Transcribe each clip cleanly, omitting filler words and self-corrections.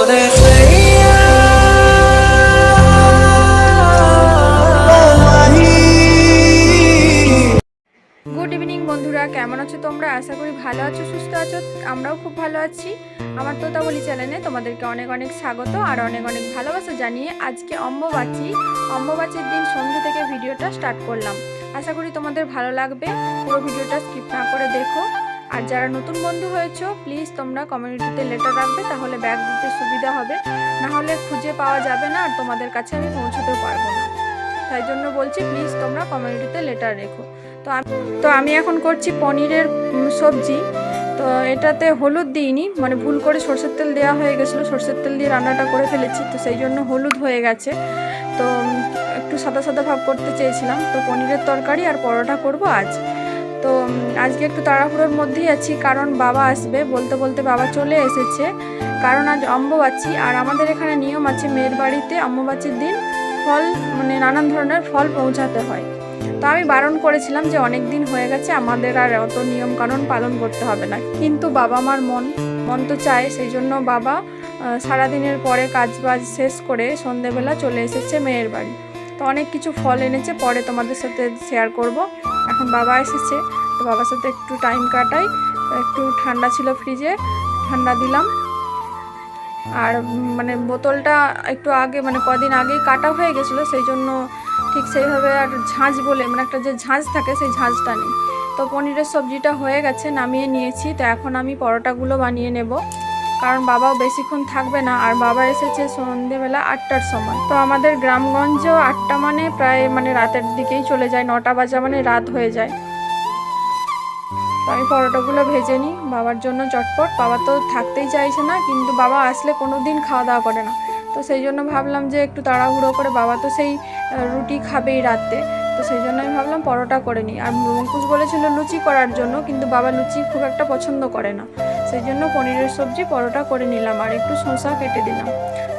রে সৈয়া good evening বন্ধুরা, কেমন আছো তোমরা? আশা করি ভালো আছো, সুস্থ আছো। আমরাও খুব ভালো আছি। আমার তোতাবলি চ্যানেলে তোমাদেরকে অনেক অনেক স্বাগত আর অনেক অনেক ভালোবাসা জানিয়ে আজকে অম্বুবাচীর দিন সন্ধ্যে থেকে ভিডিওটা স্টার্ট করলাম। আশা করি তোমাদের ভালো লাগবে, পুরো ভিডিওটা স্কিপ না করে দেখো। আর যারা নতুন বন্ধু হয়েছো প্লিজ তোমরা কমিউনিটিতে লেটার রাখবে, তাহলে ব্যাগ দিতে সুবিধা হবে, না হলে খুঁজে পাওয়া যাবে না আর তোমাদের কাছে আমি পৌঁছতেও পারবো না। তাই জন্য বলছি প্লিজ তোমরা কমিউনিটিতে লেটার রেখো। তো আমি এখন করছি পনিরের সবজি। তো এটাতে হলুদ দিইনি, মানে ভুল করে সরষের তেল দেওয়া হয়ে গেছিলো, সরষের তেল দিয়ে রান্নাটা করে ফেলেছি, তো সেই জন্য হলুদ হয়ে গেছে। তো একটু সাদা সাদা ভাব করতে চেয়েছিলাম। তো পনিরের তরকারি আর পরোটা করব আজ। তো আজকে একটু তাড়াহুড়োর মধ্যেই আছি, কারণ বাবা আসবে, বলতে বলতে বাবা চলে এসেছে। কারণ আজ অম্বুবাচী, আর আমাদের এখানে নিয়ম আছে মেয়ের বাড়িতে অম্বুবাচীর দিন ফল, মানে নানান ধরনের ফল পৌঁছাতে হয়। তো আমি বারণ করেছিলাম যে অনেক দিন হয়ে গেছে, আমাদের আর অত নিয়ম কানুন পালন করতে হবে না, কিন্তু বাবা মার মন তো চায়, সেই জন্য বাবা সারাদিনের পরে কাজবাজ শেষ করে সন্ধেবেলা চলে এসেছে মেয়ের বাড়ি। তো অনেক কিছু ফল এনেছে, পরে তোমাদের সাথে শেয়ার করব। এখন বাবা এসেছে, তো বাবার সাথে একটু টাইম কাটাই। একটু ঠান্ডা ছিল ফ্রিজে, ঠান্ডা দিলাম। আর মানে বোতলটা একটু আগে, মানে কদিন আগেই কাটা হয়ে গেছিলো, সেই জন্য ঠিক সেইভাবে আর ঝাঁঝ বলে, মানে একটা যে ঝাঁঝ থাকে সেই ঝাঁঝটা নেই। তো পনিরের সবজিটা হয়ে গেছে, নামিয়ে নিয়েছি। তো এখন আমি পরোটাগুলো বানিয়ে নেব, কারণ বাবাও বেশিক্ষণ থাকবে না, আর বাবা এসেছে সন্ধেবেলা 8টার সময়। তো আমাদের গ্রামগঞ্জ 8টা মানে প্রায় মানে রাতের দিকেই চলে যায়, 9টা বাজা মানে রাত হয়ে যায়। তো আমি পরোটাগুলো ভেজে নিই বাবার জন্য চটপট। বাবা তো থাকতেই চাইছে না, কিন্তু বাবা আসলে কোনো দিন খাওয়া দাওয়া করে না, তো সেই জন্য ভাবলাম যে একটু তাড়াহুড়ো করে, বাবা তো সেই রুটি খাবেই রাতে, তো সেই জন্য আমি ভাবলাম পরোটা করে নিই। আর অঙ্কুশ বলেছিল লুচি করার জন্য, কিন্তু বাবা লুচি খুব একটা পছন্দ করে না, সেই জন্য পনিরের সবজি পরোটা করে নিলাম আর একটু শসা কেটে দিলাম।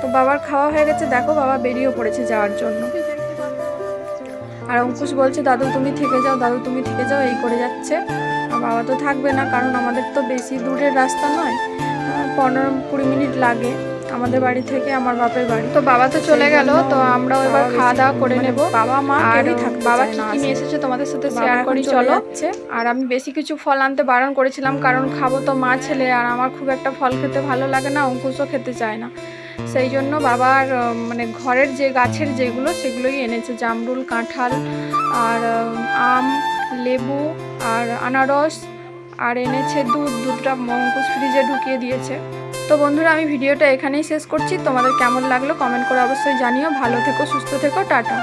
তো বাবার খাওয়া হয়ে গেছে, দেখো বাবা বেরিয়েও পড়েছে যাওয়ার জন্য। আর অঙ্কুশ বলছে দাদু তুমি থেকে যাও, দাদু তুমি থেকে যাও, এই করে যাচ্ছে। আর বাবা তো থাকবে না, কারণ আমাদের তো বেশি দূরের রাস্তা নয়, 15-20 মিনিট লাগে আমাদের বাড়ি থেকে আমার বাপের বাড়ি। তো বাবা তো চলে গেল, তো আমরাও এবার খাওয়া দাওয়া করে নেব। বাবা মা কেউই থাকবে, বাবা কি কি নিয়ে এসেছে তোমাদের সাথে শেয়ার করি চলো। আর আমি বেশি কিছু ফল আনতে বারণ করেছিলাম, কারণ খাবো তো মা ছেলে, আর আমার খুব একটা ফল খেতে ভালো লাগে না, অঙ্কুশও খেতে চায় না। সেই জন্য বাবার মানে ঘরের যে গাছের যেগুলো সেগুলোই এনেছে, জামরুল, কাঁঠাল, আর আম, লেবু, আর আনারস, আর এনেছে দুধটা অঙ্কুশ ফ্রিজে ঢুকিয়ে দিয়েছে। তো বন্ধুরা আমি ভিডিওটা এখানেই শেষ করছি। তোমাদের কেমন লাগলো কমেন্ট করে অবশ্যই জানিও। ভালো থেকো, সুস্থ থেকো, টাটা।